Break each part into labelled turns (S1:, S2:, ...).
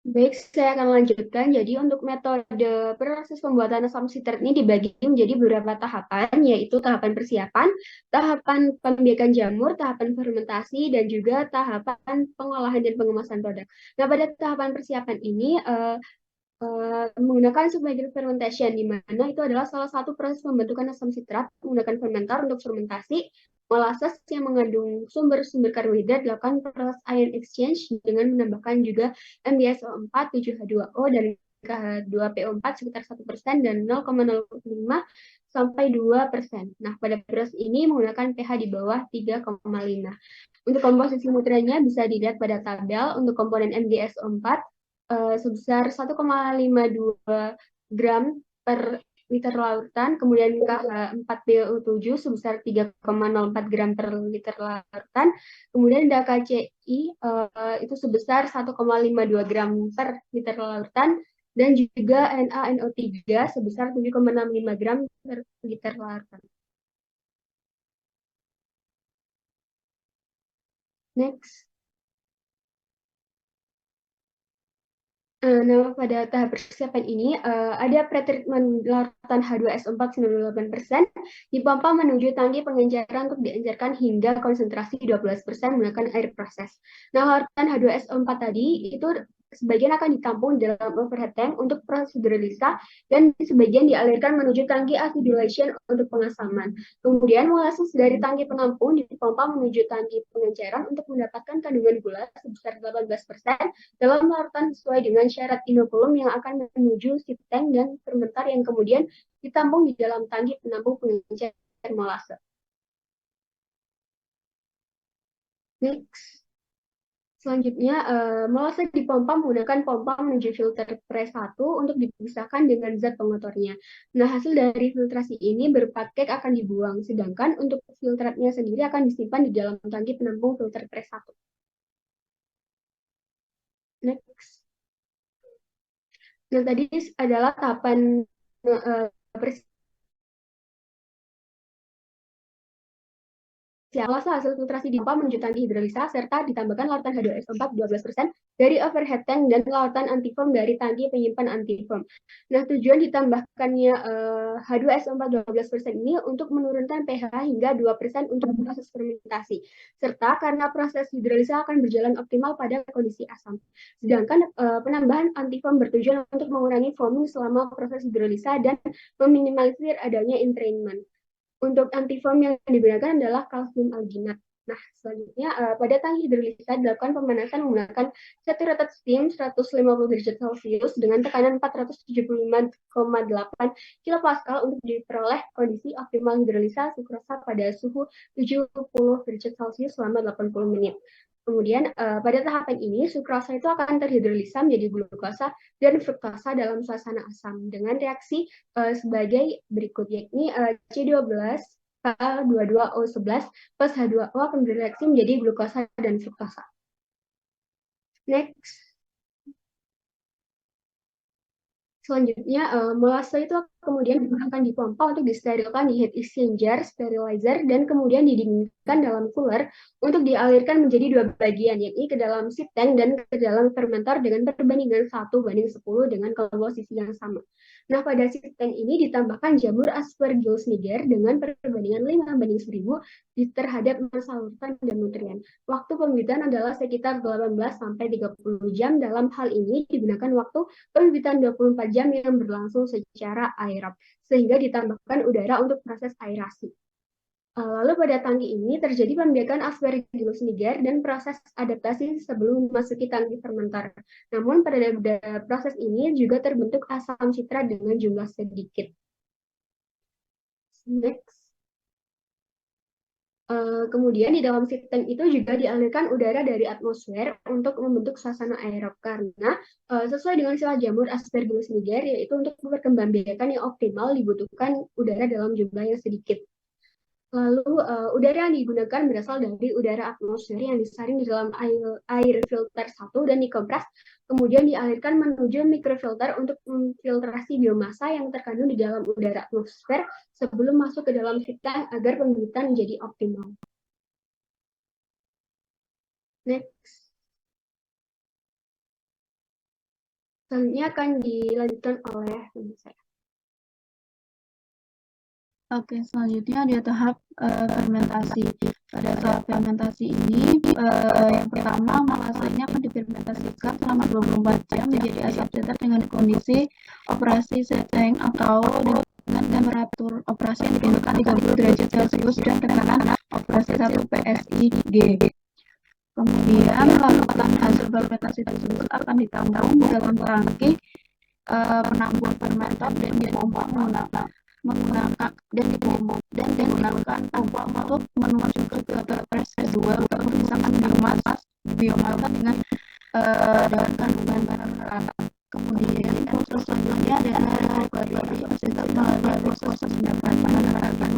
S1: Baik, saya akan lanjutkan. Jadi untuk metode proses pembuatan asam sitrat ini dibagi menjadi beberapa tahapan, yaitu tahapan persiapan, tahapan pembiakan jamur, tahapan fermentasi, dan juga tahapan pengolahan dan pengemasan produk. Nah, pada tahapan persiapan ini menggunakan submerged fermentation, di mana itu adalah salah satu proses pembentukan asam sitrat menggunakan fermentar untuk fermentasi. Molasses yang mengandung sumber-sumber karbohidrat dilakukan proses ion exchange dengan menambahkan juga MgSO4, 7H2O, dan K2PO4 sekitar 1% dan 0,05 sampai 2%. Nah, pada proses ini menggunakan pH di bawah 3,5. Untuk komposisi nutriennya bisa dilihat pada tabel. Untuk komponen MgSO4 sebesar 1,52 gram per liter lautan, kemudian KH4PO7 sebesar 3,04 gram per liter lautan, kemudian KCI itu sebesar 1,52 gram per liter lautan, dan juga NaNO3 sebesar 7,65 gram per liter lautan. Next. Nah, pada tahap persiapan ini ada pretreatment larutan H2SO4 98%, dipompa menuju tangki pengenceran untuk diencerkan hingga konsentrasi 12% menggunakan air proses. Nah, larutan H2SO4 tadi itu sebagian akan ditampung di dalam overhead tank untuk proses hidrolisa dan sebagian dialirkan menuju tangki acidulation untuk pengasaman. Kemudian molasses dari tangki penampung dipompa menuju tangki pengenceran untuk mendapatkan kandungan gula sebesar 18% dalam larutan sesuai dengan syarat inokulum yang akan menuju sip tank dan fermentar yang kemudian ditampung di dalam tangki penampung pengencer molase. Next. Selanjutnya, molase dipompa menggunakan pompa menuju filter press 1 untuk dipisahkan dengan zat pengotornya. Nah, hasil dari filtrasi ini berupa kek akan dibuang, sedangkan untuk filtratnya sendiri akan disimpan di dalam tangki penampung filter press 1. Next. Nah, tadi adalah tahapan Sialasa hasil filtrasi di pompa menuju tangki hidrolisa serta ditambahkan larutan H2SO4 12% dari overhead tank dan larutan antifoam dari tangki penyimpan antifoam. Nah, tujuan ditambahkannya H2SO4 12% ini untuk menurunkan pH hingga 2% untuk proses fermentasi, serta karena proses hidrolisa akan berjalan optimal pada kondisi asam. Sedangkan penambahan antifoam bertujuan untuk mengurangi foaming selama proses hidrolisa dan meminimalisir adanya entrainment. Untuk antifoam yang digunakan adalah kalsium alginat. Nah, selanjutnya pada tangki hidrolisa dilakukan pemanasan menggunakan saturated steam 150 derajat Celcius dengan tekanan 475,8 kilopascal untuk diperoleh kondisi optimal hidrolisa sukrosa pada suhu 70 derajat Celcius selama 80 menit. Kemudian pada tahapan ini sukrosa itu akan terhidrolisa menjadi glukosa dan fruktosa dalam suasana asam dengan reaksi sebagai berikut, yakni C12 K22O11 plus H2O akan bereaksi menjadi glukosa dan fruktosa. Next. Selanjutnya, molase itu kemudian akan dipompa untuk disterilkan di heat exchanger, sterilizer, dan kemudian didinginkan dalam cooler untuk dialirkan menjadi dua bagian, yakni ke dalam sip tank dan ke dalam fermentor dengan perbandingan 1:10 dengan komposisi yang sama. Nah, pada sip tank ini ditambahkan jamur Aspergillus niger dengan perbandingan 5:1000 terhadap massa larutan dan nutrien. Waktu pembibitan adalah sekitar 18-30 jam. Dalam hal ini digunakan waktu pembibitan 24 jam yang berlangsung secara aerob, sehingga ditambahkan udara untuk proses aerasi. Lalu pada tangki ini terjadi pembiakan Aspergillus niger dan proses adaptasi sebelum memasuki tangki fermentar. Namun pada proses ini juga terbentuk asam citra dengan jumlah sedikit. Next. Kemudian di dalam sistem itu juga dialirkan udara dari atmosfer untuk membentuk suasana aerob karena sesuai dengan sila jamur Aspergillus niger, yaitu untuk perkembangbiakan yang optimal dibutuhkan udara dalam jumlah yang sedikit. Lalu udara yang digunakan berasal dari udara atmosfer yang disaring di dalam air filter 1 dan dikompres, kemudian dialirkan menuju mikrofilter untuk memfiltrasi biomasa yang terkandung di dalam udara atmosfer sebelum masuk ke dalam sistem agar pembibitan menjadi optimal. Next. Selanjutnya akan dilanjutkan oleh saya.
S2: Oke, selanjutnya ada tahap fermentasi. Pada saat fermentasi ini, yang pertama molase ini akan difermentasikan selama 24 jam menjadi asam citrate dengan kondisi operasi setting atau dengan temperatur operasi yang ditentukan 30 derajat Celcius dan tekanan operasi 1 PSIG. Kemudian larutan hasil fermentasi tersebut akan ditampung di dalam tangki penampung fermentor dan dipompa menggunakan pompa untuk menuju ke filter press kedua untuk memisahkan biomasa dengan kandungan garam. Kemudian proses selanjutnya adalah recovery melalui proses pendapatan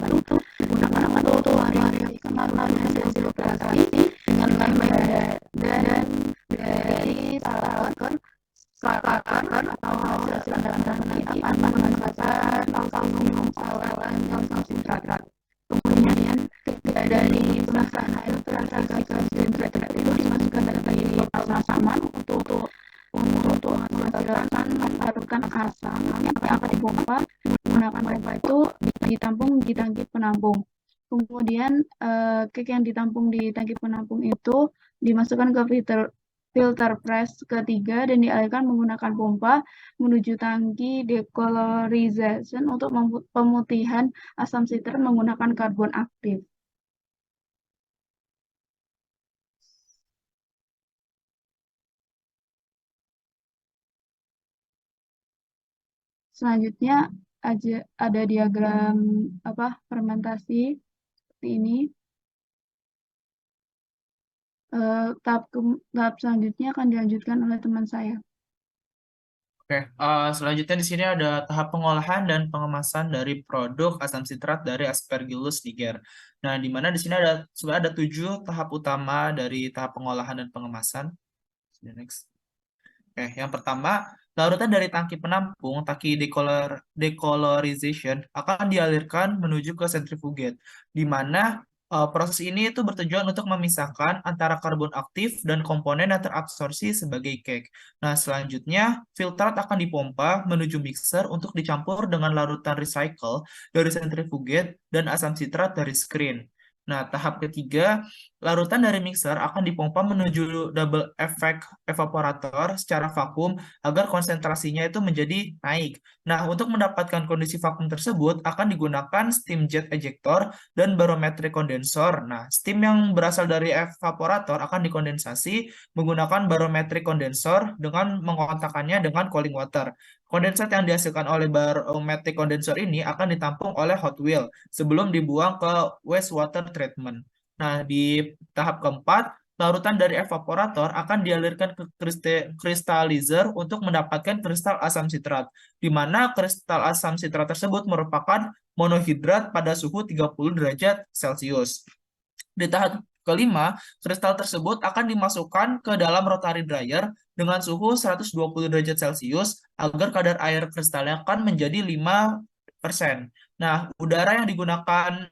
S2: itu menggunakan untuk variasi hasil operasi dengan dan dari salakakan atau hasil pendapatan ini akan menghasilkan kalsium salatan dan kalsium sitrat. Kemudian dari pemasangan air transaksi kalsium sitrat itu dimasukkan ke dalam pemasangan untuk menghasilkan larutan asam yang akan dipompa menggunakan pompa itu ditampung di tangki penampung. Kemudian cake yang ditampung di tangki penampung itu dimasukkan ke filter press ketiga dan dialirkan menggunakan pompa menuju tangki decolorization untuk pemutihan asam sitrat menggunakan karbon aktif. Selanjutnya ada diagram fermentasi seperti ini. Tahap selanjutnya akan dilanjutkan oleh teman saya.
S3: Oke, selanjutnya di sini ada tahap pengolahan dan pengemasan dari produk asam sitrat dari Aspergillus niger. Nah, di mana di sini sebenarnya ada 7 tahap utama dari tahap pengolahan dan pengemasan. Next. Oke, yang pertama, larutan dari tangki penampung, tangki decolorization, akan dialirkan menuju ke centrifuge, di mana proses ini itu bertujuan untuk memisahkan antara karbon aktif dan komponen yang terabsorpsi sebagai cake. Nah, selanjutnya, filtrat akan dipompa menuju mixer untuk dicampur dengan larutan recycle dari centrifuge dan asam sitrat dari screen. Nah, tahap ketiga, larutan dari mixer akan dipompa menuju double effect evaporator secara vakum agar konsentrasinya itu menjadi naik. Nah, untuk mendapatkan kondisi vakum tersebut akan digunakan steam jet ejector dan barometric condenser. Nah, steam yang berasal dari evaporator akan dikondensasi menggunakan barometric condenser dengan mengontakkannya dengan cooling water. Kondensat yang dihasilkan oleh barometric condenser ini akan ditampung oleh hot wheel sebelum dibuang ke wastewater treatment. Nah, di tahap keempat, larutan dari evaporator akan dialirkan ke crystallizer untuk mendapatkan kristal asam sitrat, di mana kristal asam sitrat tersebut merupakan monohidrat pada suhu 30 derajat Celcius. Di tahap kelima, kristal tersebut akan dimasukkan ke dalam rotary dryer dengan suhu 120 derajat Celcius agar kadar air kristalnya akan menjadi 5%. Nah, udara yang digunakan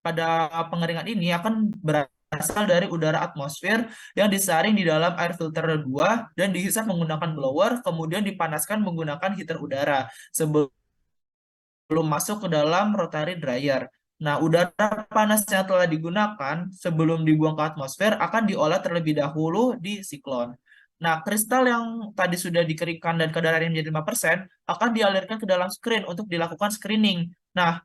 S3: pada pengeringan ini akan berasal dari udara atmosfer yang disaring di dalam air filter 2 dan dihisap menggunakan blower, kemudian dipanaskan menggunakan heater udara sebelum masuk ke dalam rotary dryer. Nah, udara panas yang telah digunakan sebelum dibuang ke atmosfer akan diolah terlebih dahulu di siklon. Nah, kristal yang tadi sudah dikeringkan dan kadar airnya menjadi 5% akan dialirkan ke dalam screen untuk dilakukan screening. Nah,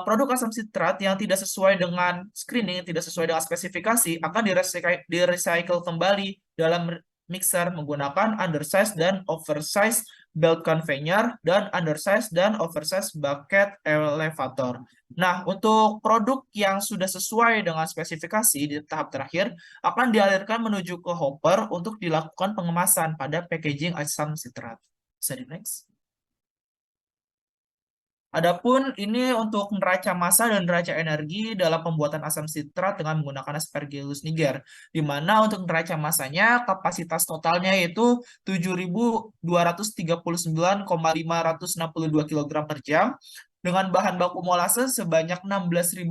S3: produk asam sitrat yang tidak sesuai dengan screening, tidak sesuai dengan spesifikasi, akan di-recycle kembali dalam mixer menggunakan undersize dan oversize belt conveyor dan undersize dan oversize bucket elevator. Nah, untuk produk yang sudah sesuai dengan spesifikasi di tahap terakhir akan dialirkan menuju ke hopper untuk dilakukan pengemasan pada packaging asam sitrat. Bisa di next. Adapun ini untuk neraca massa dan neraca energi dalam pembuatan asam sitrat dengan menggunakan Aspergillus niger, di mana untuk neraca massanya kapasitas totalnya yaitu 7.239,562 kg per jam, dengan bahan baku molase sebanyak 16.000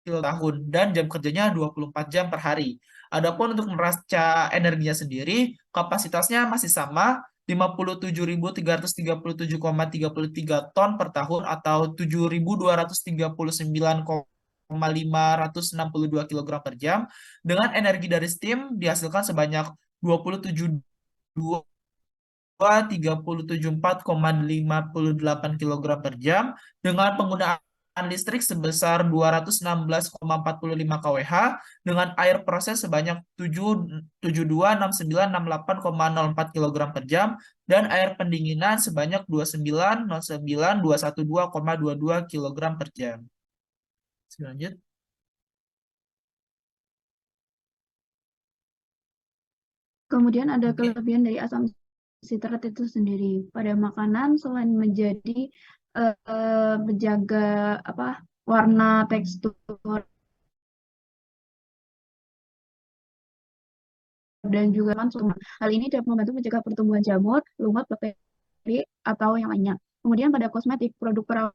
S3: tahun dan jam kerjanya 24 jam per hari. Adapun untuk neraca energinya sendiri, kapasitasnya masih sama 57.337,33 ton per tahun atau 7.239,562 kilogram per jam dengan energi dari steam dihasilkan sebanyak 27.234,58 kilogram per jam dengan penggunaan listrik sebesar 216,45 kWh dengan air proses sebanyak 726968,04 kilogram per jam dan air pendinginan sebanyak 2909.212,22 kilogram per jam. Lanjut.
S2: Kemudian ada
S3: Oke.
S2: kelebihan dari asam sitrat itu sendiri. Pada makanan selain menjadi menjaga warna, tekstur, dan juga konsumen. Hal ini dapat membantu mencegah pertumbuhan jamur, lumut, bakteri, atau yang lainnya. Kemudian pada kosmetik, produk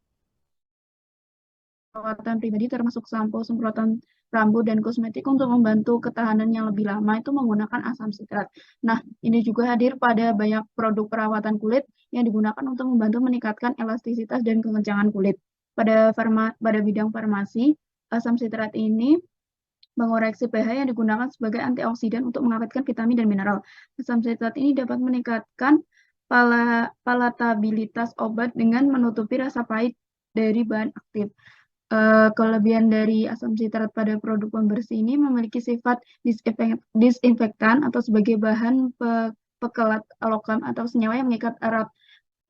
S2: perawatan pribadi termasuk sampo, semprotan rambut, dan kosmetik untuk membantu ketahanan yang lebih lama itu menggunakan asam sitrat. Nah, ini juga hadir pada banyak produk perawatan kulit yang digunakan untuk membantu meningkatkan elastisitas dan kekencangan kulit. Pada bidang farmasi, asam sitrat ini mengoreksi pH yang digunakan sebagai antioksidan untuk mengawetkan vitamin dan mineral. Asam sitrat ini dapat meningkatkan palatabilitas obat dengan menutupi rasa pahit dari bahan aktif. Kelebihan dari asam sitrat pada produk pembersih ini memiliki sifat disinfektan atau sebagai bahan pekelat logam atau senyawa yang mengikat erat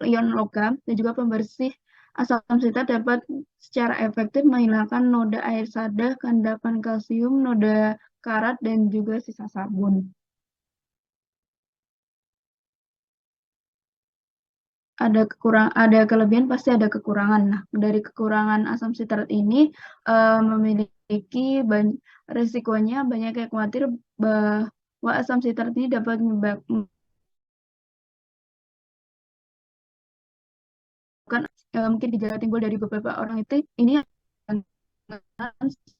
S2: ion logam, dan juga pembersih asam sitrat dapat secara efektif menghilangkan noda air sada, endapan kalsium, noda karat, dan juga sisa sabun. Ada kelebihan, pasti ada kekurangan. Nah, dari kekurangan asam sitrat ini memiliki resikonya banyak yang khawatir bahwa asam sitrat ini dapat menyebabkan mungkin gejala timbul dari beberapa orang itu ini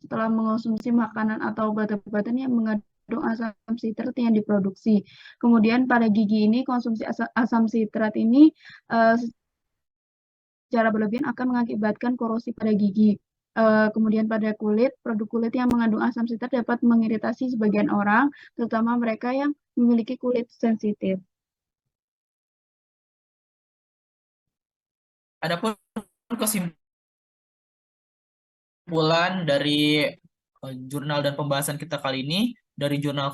S2: setelah mengonsumsi makanan atau obat-obatan yang mengandung asam sitrat yang diproduksi. Kemudian pada gigi ini konsumsi asam sitrat ini secara berlebihan akan mengakibatkan korosi pada gigi. Kemudian pada kulit, produk kulit yang mengandung asam sitrat dapat mengiritasi sebagian orang, terutama mereka yang memiliki kulit sensitif.
S3: Adapun kesimpulan dari jurnal dan pembahasan kita kali ini, dari jurnal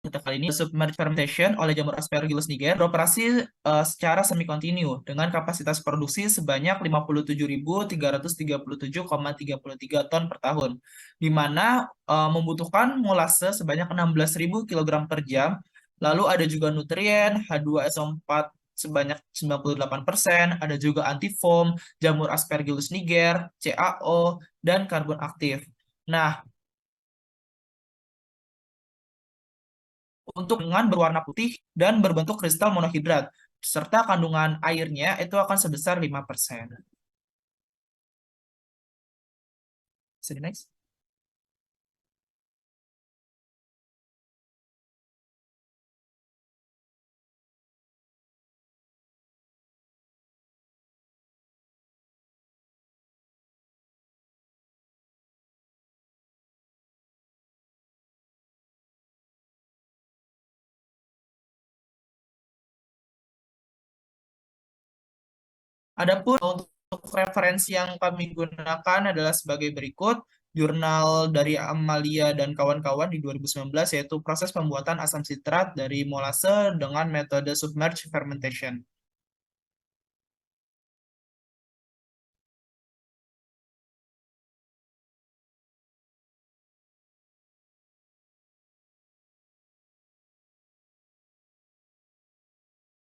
S3: kita kali ini, submerged fermentation oleh jamur Aspergillus niger beroperasi secara semi kontinu dengan kapasitas produksi sebanyak 57.337,33 ton per tahun, di mana membutuhkan molase sebanyak 16.000 kg per jam. Lalu ada juga nutrien H2SO4 sebanyak 98%, ada juga antifoam, jamur Aspergillus niger, CaO, dan karbon aktif. Nah, untuk dengan berwarna putih dan berbentuk kristal monohidrat, serta kandungan airnya itu akan sebesar 5%. See you next. Adapun untuk referensi yang kami gunakan adalah sebagai berikut. Jurnal dari Amalia dan kawan-kawan di 2019, yaitu proses pembuatan asam sitrat dari molase dengan metode submerged fermentation.